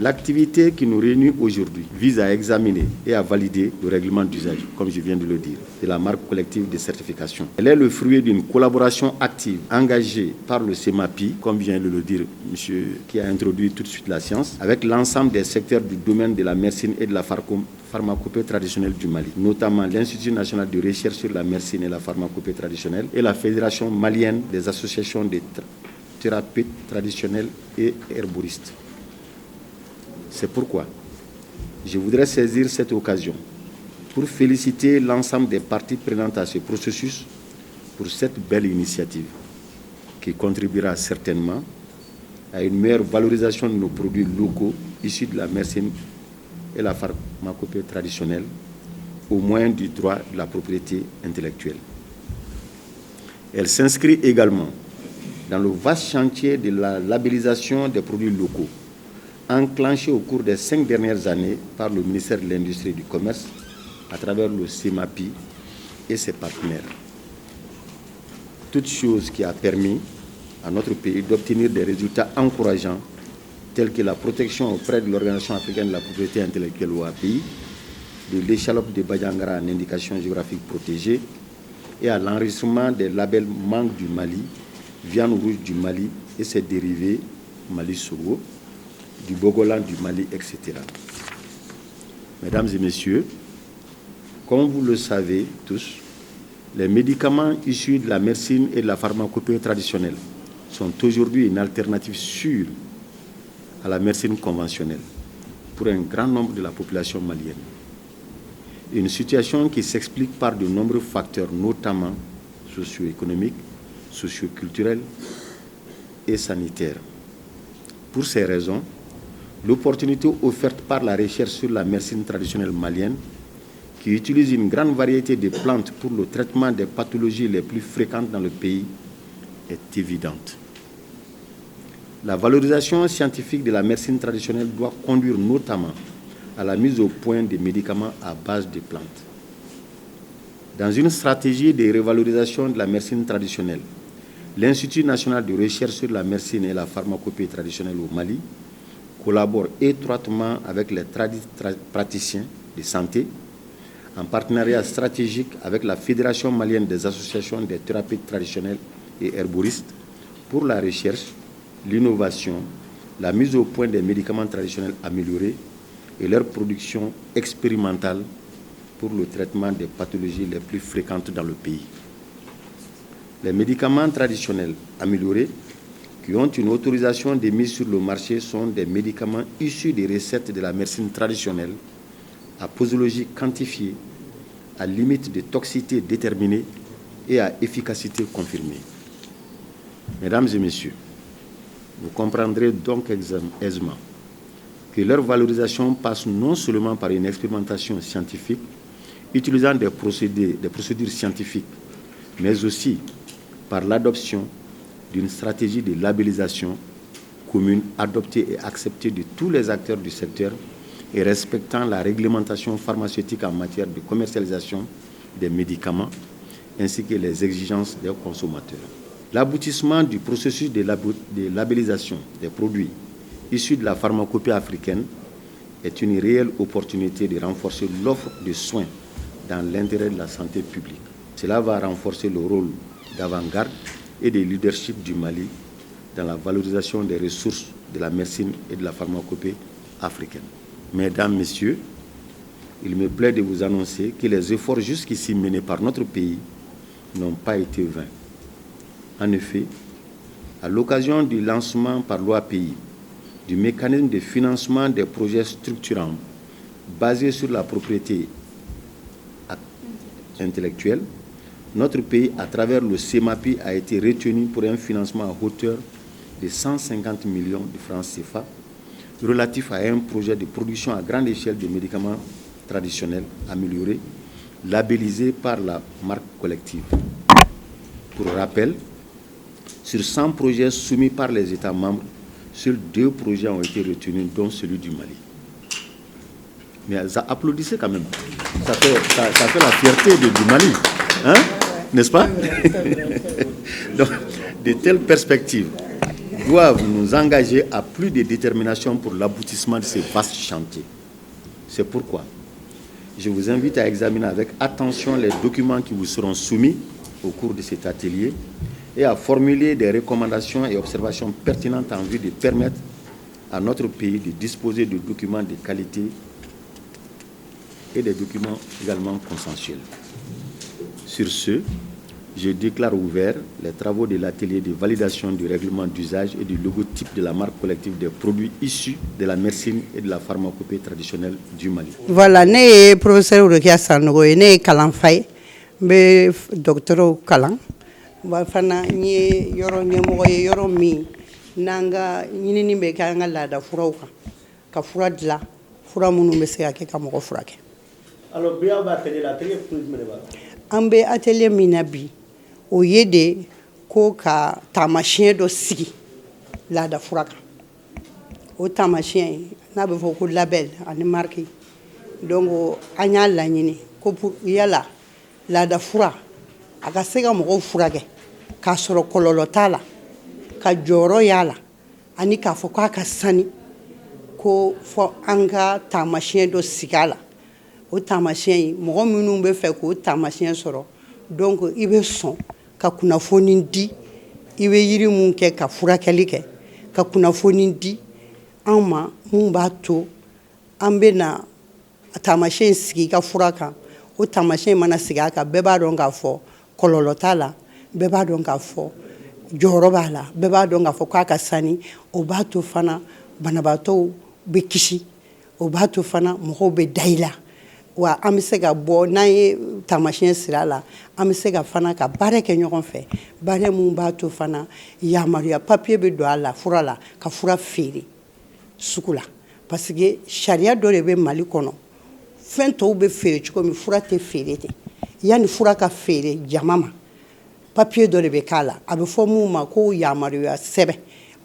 L'activité qui nous réunit aujourd'hui vise à examiner et à valider le règlement d'usage, comme je viens de le dire, de la marque collective de certification. Elle est le fruit d'une collaboration active engagée par le CEMAPI, comme vient de le dire monsieur qui a introduit tout de suite la science, avec l'ensemble des secteurs du domaine de la médecine et de la pharmacopée traditionnelle du Mali, notamment l'Institut national de recherche sur la médecine et la pharmacopée traditionnelle et la Fédération malienne des associations de thérapeutes traditionnels et herboristes. C'est pourquoi je voudrais saisir cette occasion pour féliciter l'ensemble des parties prenantes à ce processus pour cette belle initiative qui contribuera certainement à une meilleure valorisation de nos produits locaux issus de la médecine et la pharmacopée traditionnelle au moyen du droit de la propriété intellectuelle. Elle s'inscrit également dans le vaste chantier de la labellisation des produits locaux enclenché au cours des 5 dernières années par le ministère de l'Industrie et du Commerce à travers le CEMAPI et ses partenaires. Toute chose qui a permis à notre pays d'obtenir des résultats encourageants tels que la protection auprès de l'Organisation africaine de la propriété intellectuelle OAPI, de l'échalote de Badiangara en indication géographique protégée et à l'enregistrement des labels mangue du Mali, viande rouge du Mali et ses dérivés Mali-Sogo, du Bogolan du Mali, etc. Mesdames et messieurs, comme vous le savez tous, les médicaments issus de la médecine et de la pharmacopée traditionnelle sont aujourd'hui une alternative sûre à la médecine conventionnelle pour un grand nombre de la population malienne. Une situation qui s'explique par de nombreux facteurs, notamment socio-économiques, socio-culturels et sanitaires. Pour ces raisons, l'opportunité offerte par la recherche sur la médecine traditionnelle malienne, qui utilise une grande variété de plantes pour le traitement des pathologies les plus fréquentes dans le pays, est évidente. La valorisation scientifique de la médecine traditionnelle doit conduire notamment à la mise au point des médicaments à base de plantes. Dans une stratégie de revalorisation de la médecine traditionnelle, l'Institut national de recherche sur la médecine et la pharmacopée traditionnelle au Mali collabore étroitement avec les praticiens de santé en partenariat stratégique avec la Fédération malienne des associations des thérapeutes traditionnels et herboristes pour la recherche, l'innovation, la mise au point des médicaments traditionnels améliorés et leur production expérimentale pour le traitement des pathologies les plus fréquentes dans le pays. Les médicaments traditionnels améliorés qui ont une autorisation de mise sur le marché sont des médicaments issus des recettes de la médecine traditionnelle à posologie quantifiée, à limite de toxicité déterminée et à efficacité confirmée. Mesdames et messieurs, vous comprendrez donc aisément que leur valorisation passe non seulement par une expérimentation scientifique utilisant des procédures scientifiques, mais aussi par l'adoption d'une stratégie de labellisation commune adoptée et acceptée de tous les acteurs du secteur et respectant la réglementation pharmaceutique en matière de commercialisation des médicaments ainsi que les exigences des consommateurs. L'aboutissement du processus de labellisation des produits issus de la pharmacopée africaine est une réelle opportunité de renforcer l'offre de soins dans l'intérêt de la santé publique. Cela va renforcer le rôle d'avant-garde et de leadership du Mali dans la valorisation des ressources de la médecine et de la pharmacopée africaine. Mesdames, Messieurs, il me plaît de vous annoncer que les efforts jusqu'ici menés par notre pays n'ont pas été vains. En effet, à l'occasion du lancement par l'OAPI du mécanisme de financement des projets structurants basés sur la propriété intellectuelle, notre pays, à travers le CEMAPI, a été retenu pour un financement à hauteur de 150 millions de francs CFA relatif à un projet de production à grande échelle de médicaments traditionnels améliorés, labellisés par la marque collective. Pour rappel, sur 100 projets soumis par les États membres, seuls 2 projets ont été retenus, dont celui du Mali. Mais applaudissez quand même. Ça fait la fierté du Mali. Hein? N'est-ce pas? Donc, de telles perspectives doivent nous engager à plus de détermination pour l'aboutissement de ces vastes chantiers. C'est pourquoi je vous invite à examiner avec attention les documents qui vous seront soumis au cours de cet atelier et à formuler des recommandations et observations pertinentes en vue de permettre à notre pays de disposer de documents de qualité et des documents également consensuels. Sur ce, je déclare ouverts les travaux de l'atelier de validation du règlement d'usage et du logotype de la marque collective des produits issus de la médecine et de la pharmacopée traditionnelle du Mali. Voilà, né professeur Rokia Sanogo, né Kalan Faye, mais docteur Kalan, fana ni yoro nyemo yoro mi nanga ni ni be kanga la da furauka ka furadla fura munu be se ake ka mo furake. Alors bien ba atelier l'atelier pour me ba. Ambe atelier minabi o yede ko ka tamasien do sigi la da furaka. O tamasien na be fo ko label ani marque. Donc anya la nyini ko pour yala la da fura aka sega mo furake ka soro kololo tala ka joro yala ani ka fo ka sani ko fo anga tamasien do sigala o tamasien mo minnu be fe ko tamasien soro donc ibe son ka kunafoni di ibe yiri mun ke ka furakɛli kɛ ka kunafoni di anma mun b'a to an bɛ na tamasien sigi ka fura kan o tamasien mana sigi a kan bɛɛ b'a dɔn k'a fɔ kɔlɔlɔ t'a la bɛɛ b'a dɔn k'a fɔ jɔyɔrɔ b'a la bɛɛ b'a dɔn k'a fɔ k'a ka sani o b'a to fana banabaatɔw bɛ kisi o b'a to fana mɔgɔw bɛ da i la wa an bɛ se ka bɔ n'an ye tamasiyɛn sira la an bɛ se ka fana ka baara kɛ ɲɔgɔn fɛ baara mun b'a to fana yamaruya papiye bɛ don a la fura la ka fura feere sugu la parce que sariya dɔ de bɛ Mali kɔnɔ fɛn tɔw bɛ feere cogo min fura tɛ feere ten yanni fura ka feere jama ma papiye dɔ de bɛ k'a la a bɛ fɔ mun ma ko yamaruya sɛbɛn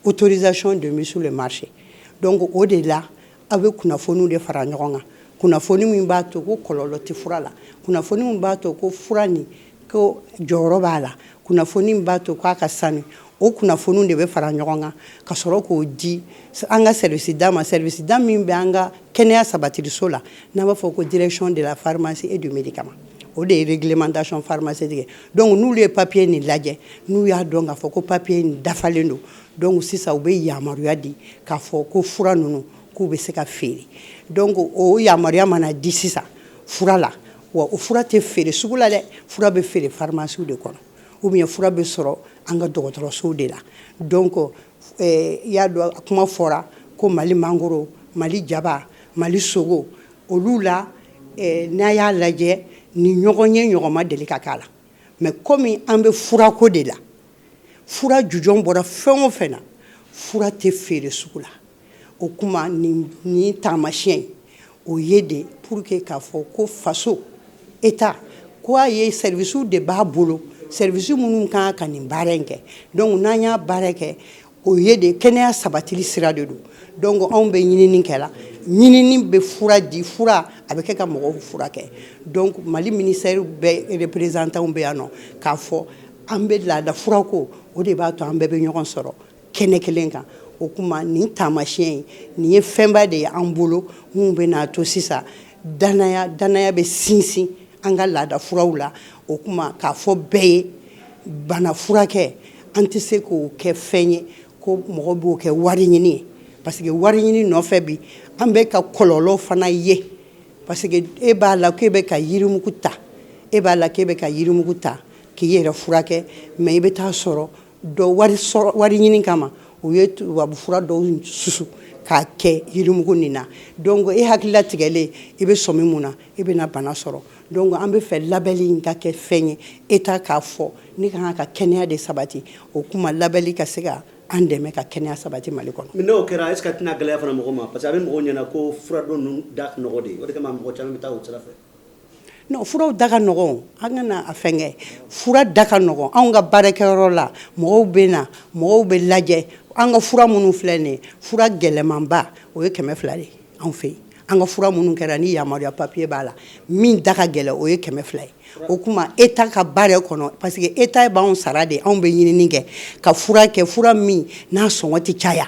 autorisation de mise sur le marché donc o de la a bɛ kunnafoniw de fara ɲɔgɔn kan kunnafoni min b'a to ko kɔlɔlɔ tɛ fura la kunnafoni min b'a to ko fura nin ko jɔyɔrɔ b'a la kunnafoni min b'a to k'a ka sani o kunnafoniw de bɛ fara ɲɔgɔn kan ka sɔrɔ k'o di an ka service da ma service da min bɛ an ka kɛnɛya sabatiliso la n'an b'a fɔ ko direction de la pharmacie et du médicament o de ye réglementation pharmaceutique donc n'olu ye papier nin lajɛ n'u y'a dɔn k'a fɔ ko papier nin dafalen don donc sisan u bɛ yamaruya di k'a fɔ ko fura ninnu k'u bɛ se ka feere donc o yamaruya mana di sisan fura la wa o fura tɛ feere sugu la dɛ fura bɛ feere pharmacie de kɔnɔ ou bien fura bɛ sɔrɔ an ka dɔgɔtɔrɔsow de la donc y'a dɔn kuma fɔra ko Mali mangoro Mali jaba Mali sogo olu la n'a y'a lajɛ ni ɲɔgɔn ye ɲɔgɔn ma deli ka k'a la mais comme an bɛ furako de la fura jujɔn bɔra fɛn o fɛn na fura tɛ feere sugu la o kuma ni tamasiyɛn o ye de pour que k'a fɔ ko faso état ko a ye service de b'a bolo service minnu kan ka nin baara in kɛ donc n'an y'a baara kɛ o ye de kɛnɛya sabatili sira de don donc anw bɛ ɲinini kɛla ɲinini bɛ fura di fura a bɛ kɛ ka mɔgɔw furakɛ donc Mali ministère bɛɛ représentant bɛ yan nɔ k'a fɔ an bɛ laada furako o de b'a to an bɛɛ bɛ ɲɔgɔn sɔrɔ kɛnɛ kelen kan o kuma nin tamasiyɛn nin ye fɛnba de ye an bolo mun bɛ n'a to sisan danaya bɛ sinsin an ka laada furaw la o kuma k'a fɔ bɛɛ ye bana furakɛ an tɛ se k'o kɛ fɛn ye ko mɔgɔ b'o kɛ wari ɲini ye parce que wari ɲini nɔfɛ bi an bɛ ka kɔlɔlɔ fana ye parce que e b'a la k'e bɛ ka yirimugu ta e b'a la k'e bɛ ka yirimugu ta k'i yɛrɛ furakɛ mais i bɛ taa sɔrɔ dɔ wari ɲini kama o ye tubabu fura dɔw susu k'a kɛ yirimugu nin na donc e hakilila tigɛlen i bɛ sɔmi mun na i bɛna bana sɔrɔ donc an bɛ fɛ labɛnni in ka kɛ fɛn ye état k'a fɔ ne kan ka kɛnɛya de sabati o kuma labɛnni ka se ka an dɛmɛ ka kɛnɛya sabati Mali kɔnɔ. mais n'o kɛra est ce que a tɛna gɛlɛya fana mɔgɔ ma parce que a bɛ mɔgɔw ɲɛna ko fura dɔ ninnu da ka nɔgɔ de o de kama mɔgɔ caman bɛ taa o sira fɛ. non furaw da ka nɔgɔn an kana a fɛnkɛ fura da ka nɔgɔn anw ka baarakɛyɔrɔ la mɔgɔw bɛ na mɔgɔw bɛ lajɛ an ka fura minnu filɛ nin ye fura gɛlɛmanba o ye 200 de ye anw fɛ yen an ka fura minnu kɛra ni yamaruya papier b'a la min da ka gɛlɛ o ye 200 ye o kuma état ka baara kɔnɔ parce que état b'anw sara de anw bɛ ɲinini kɛ ka fura kɛ fura min n'a sɔngɔ tɛ caya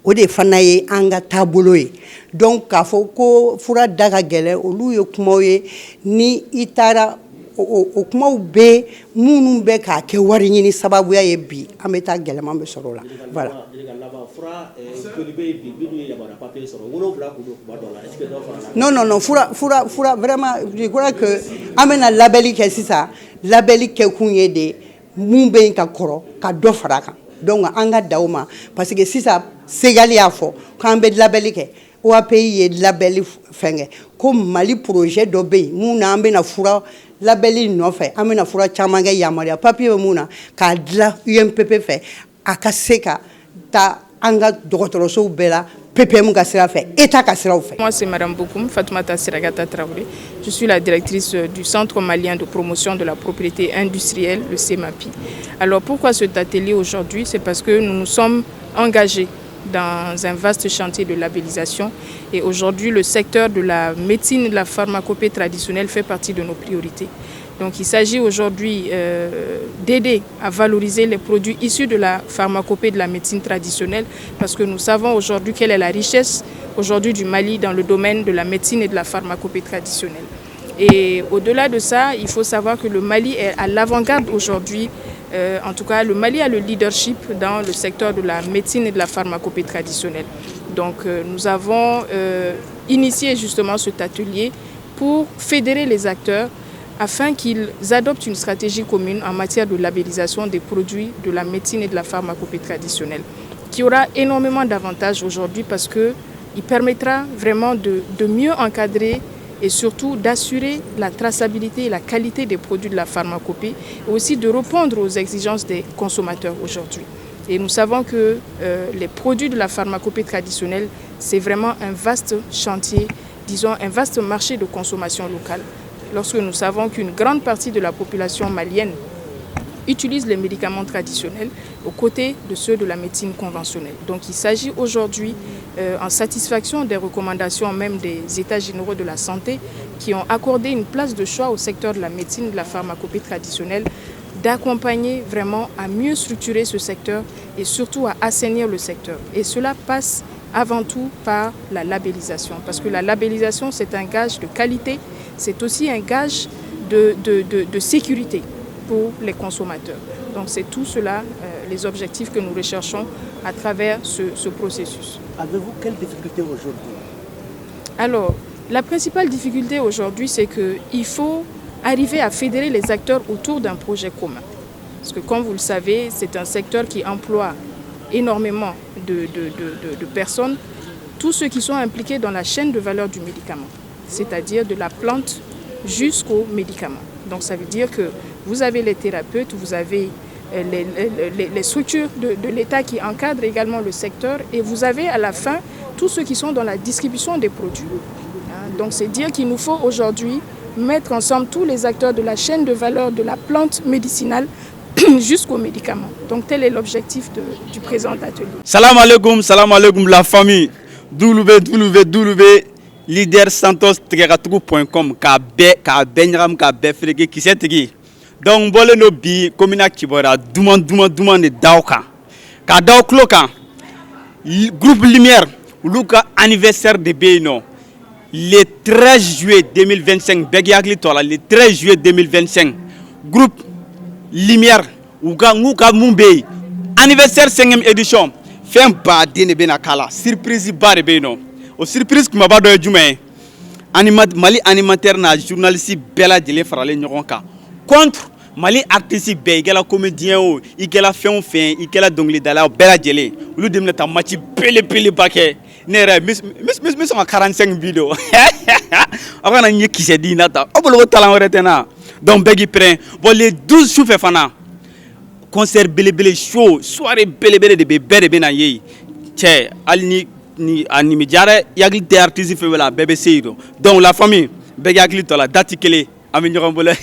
o de fana ye an ka taabolo ye donc k'a fɔ ko fura da ka gɛlɛ olu ye kumaw ye ni i taara o kumaw bɛ minnu bɛ k'a kɛ wari ɲini sababuya ye bi an bɛ taa gɛlɛman bɛ sɔrɔ o la voilà. Non, fura vraiment je crois que an bɛna labɛnni kɛ sisan labɛnni kɛ kun ye de mun bɛ yen ka kɔrɔ ka dɔ fara a kan donc an ka da o ma parce que sisan Segali y'a fɔ k'an bɛ labɛnni kɛ OAPI ye labɛnni fɛnkɛ ko Mali projet dɔ bɛ yen mun na an bɛna fura labɛnni nɔfɛ an bɛna fura caman kɛ yamaruya papier bɛ mun na k'a dilan UNPP fɛ a ka se ka taa an ka dɔgɔtɔrɔsow bɛɛ la PPM ka sira fɛ état ka siraw fɛ. Moi c'est Madame Bokoum Fatoumata Siragata Traoré. Je suis la directrice du Centre malien de promotion de la propriété industrielle, le CEMAPI. Alors pourquoi cet atelier aujourd'hui? C'est parce que nous nous sommes engagés dans un vaste chantier de labellisation et aujourd'hui le secteur de la médecine et de la pharmacopée traditionnelle fait partie de nos priorités. Donc il s'agit aujourd'hui d'aider à valoriser les produits issus de la pharmacopée de la médecine traditionnelle parce que nous savons aujourd'hui quelle est la richesse aujourd'hui du Mali dans le domaine de la médecine et de la pharmacopée traditionnelle. Et au-delà de ça, il faut savoir que le Mali est à l'avant-garde aujourd'hui. En tout cas, le Mali a le leadership dans le secteur de la médecine et de la pharmacopée traditionnelle. Donc nous avons initié justement cet atelier pour fédérer les acteurs afin qu'ils adoptent une stratégie commune en matière de labellisation des produits de la médecine et de la pharmacopée traditionnelle, qui aura énormément d'avantages aujourd'hui parce qu'il permettra vraiment de mieux encadrer et surtout d'assurer la traçabilité et la qualité des produits de la pharmacopée et aussi de répondre aux exigences des consommateurs aujourd'hui. Et nous savons que les produits de la pharmacopée traditionnelle, c'est vraiment un vaste chantier, disons un vaste marché de consommation locale. Lorsque nous savons qu'une grande partie de la population malienne utilise les médicaments traditionnels aux côtés de ceux de la médecine conventionnelle. Donc il s'agit aujourd'hui, en satisfaction des recommandations même des États généraux de la santé, qui ont accordé une place de choix au secteur de la médecine et de la pharmacopée traditionnelle, d'accompagner vraiment à mieux structurer ce secteur et surtout à assainir le secteur. Et cela passe avant tout par la labellisation, parce que la labellisation c'est un gage de qualité, c'est aussi un gage de sécurité pour les consommateurs. Donc c'est tout cela, les objectifs que nous recherchons à travers ce processus. Avez-vous quelles difficultés aujourd'hui? Alors, la principale difficulté aujourd'hui, c'est qu'il faut arriver à fédérer les acteurs autour d'un projet commun. Parce que comme vous le savez, c'est un secteur qui emploie énormément de personnes, tous ceux qui sont impliqués dans la chaîne de valeur du médicament, c'est-à-dire de la plante jusqu'au médicament. Donc ça veut dire que vous avez les thérapeutes, vous avez les structures de l'État qui encadrent également le secteur et vous avez à la fin tous ceux qui sont dans la distribution des produits. Donc c'est dire qu'il nous faut aujourd'hui mettre ensemble tous les acteurs de la chaîne de valeur de la plante médicinale jusqu'aux médicaments. Donc tel est l'objectif du présent atelier. Salam alaikum la famille. www.leadersantos.com ka benyram ka befrege kisetigi. Donc bolé no bi komina kibora duman de dawka. Ka daw kloka. Groupe Lumière luka anniversaire de Beno. Le 13 juillet 2025 Begiagli tola le 13 juillet 2025 groupe Lumière uga nguka mumbe anniversaire 5e édition fin ba dene bena kala surprise bare beno o surprise kuma ba do jume Mali animateur na journaliste bela dele farale ñokon ka contre Mali artiste be igela comédien o igela fin igela dongli dala bela dele lu demna ta match pele baké nere mis 45 vidéo akana ñe kissé di nata obolo talent retena donc begi prend bon les 12 jours fana concert belebele show soirée belebele de bébé bena yi tché alni ni animi jare yagli te artiste fe wala bébé seido donc la famille begi akli to la date kele ami ñoxam bole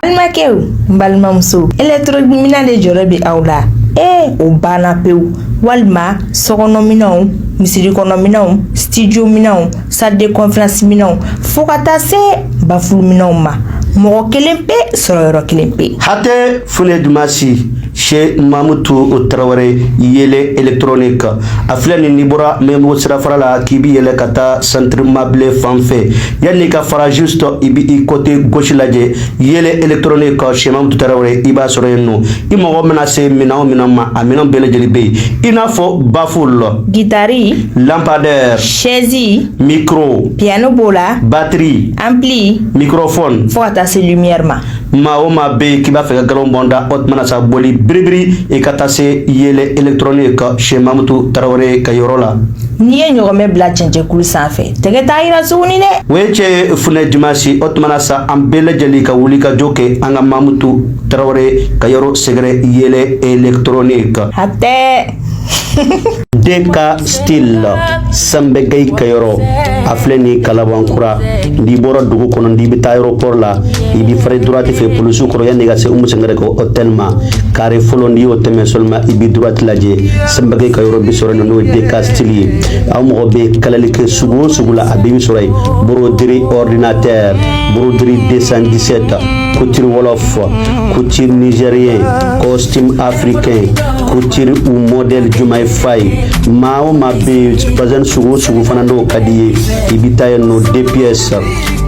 almakew mbal mamso electro minale jorobi awla o banna pewu walima sokɔnɔ minɛnw misiri kɔnɔ minɛnw studio minɛnw salle de conférence minɛnw fo ka taa se bafulu minɛnw ma mɔgɔ kelen pe sɔrɔ yɔrɔ kelen pe. Hate Fune Dumasi chez Mamoutou Traoré yele électronique a filɛ ni n'i bɔra Membo sirafara la k'i bi yɛlɛ ka taa centre Mable fan fɛ yanni ka fara juste i bi i côté gauche lajɛ yele électronique chez Mamoutou Traoré i b'a sɔrɔ yen nɔ i mɔgɔ mana se minɛn o minɛn ma a minɛn bɛɛ lajɛlen bɛ yen i n'a fɔ baffle, guitare, lampadaire, chaise, micro, piano b'o la, batterie, ampli, microphone fo ka taa se lumière ma. Maa o maa bɛ yen k'i b'a fɛ ka galon bɔnda o tuma na sa boli biribiri i ka taa se yele électronique chez Mamoutou Traoré ka yɔrɔ la. N'i ye ɲɔgɔnmɛ bila cɛncɛnkulu sanfɛ tɛgɛ t'a yira tuguni dɛ. O ye cɛ ye Fune Dumasi o tuma na sa an bɛɛ lajɛlen ka wuli ka jɔ kɛ an ka Mamoutou Traoré ka yɔrɔ sɛgɛrɛ yele électronique. Hatɛ. Deka style Sambegay Kayoro a filɛ ni Kalabankura n'i bɔra dugu kɔnɔ n'i bɛ taa aéroport la i bɛ fara droite fɛ polisiw kɔrɔ yanni ka se Umu Sangare ka hôtel ma carré fɔlɔ n'i y'o tɛmɛ seulement i bɛ droite lajɛ Sambegay Kayoro bi sɔrɔ yen n'o ye Deka style ye aw mɔgɔ bɛ kalali kɛ sugu o sugu la a bɛɛ bi sɔrɔ yen broderie ordinateur broderie 217 couture wolof couture nigérien costume africain couture ou modèle Jumaye Faye maa o maa bɛ bazin sugu o sugu fana n'o ka di ye i bɛ taa yen nɔ 2 pièces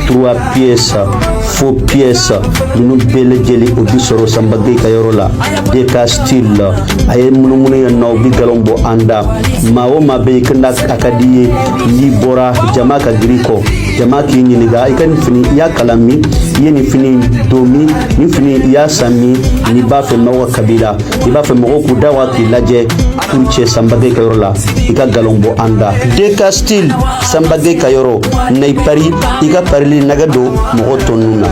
3 pièces faux pièces ninnu bɛɛ lajɛlen o bi sɔrɔ Sambegay ka yɔrɔ la Deka style a ye munumunu yen nɔ o bi galon bɔ an da maa o maa bɛ yen kanda a ka di ye n'i bɔra jama ka girin kɔ jama k'i ɲininka i ka nin fini i y'a kalan min i ye nin fini don min nin fini i y'a san min n'i b'a fɛ mɔgɔw ka kabila i b'a fɛ mɔgɔw k'u da wa k'i lajɛ pour cɛ Sambegay ka yɔrɔ la i ka galon bɔ an da Deka style Sambegay ka yɔrɔ na i pari i ka parili nɛgɛ don mɔgɔw tɔ ninnu na.